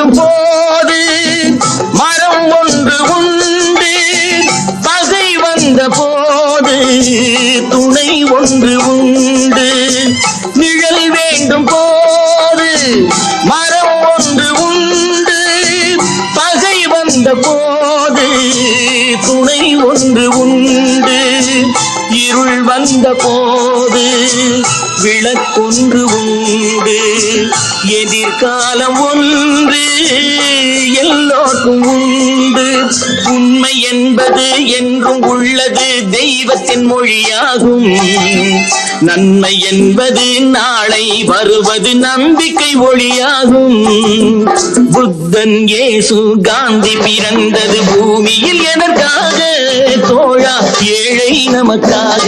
வேண்டும் போது மரம் ஒன்று உண்டு, பகை வந்த போது துணை ஒன்று உண்டு. நிழல் வேண்டும் போது மரம் ஒன்று உண்டு, பகை வந்த போது துணை ஒன்று உண்டு. இருள் வந்த போது விளக்கொன்று உண்டு, எதிர்காலம் ஒன்று எல்லோருக்கும் உண்டு. உண்மை என்பது என்றும் உள்ளது, தெய்வத்தின் மொழியாகும். நன்மை என்பது நாளை வருவது, நம்பிக்கை ஒளியாகும். புத்தன், இயேசு, காந்தி பிறந்தது பூமியில் எதற்காக தோழா? ஏழை நமக்காக.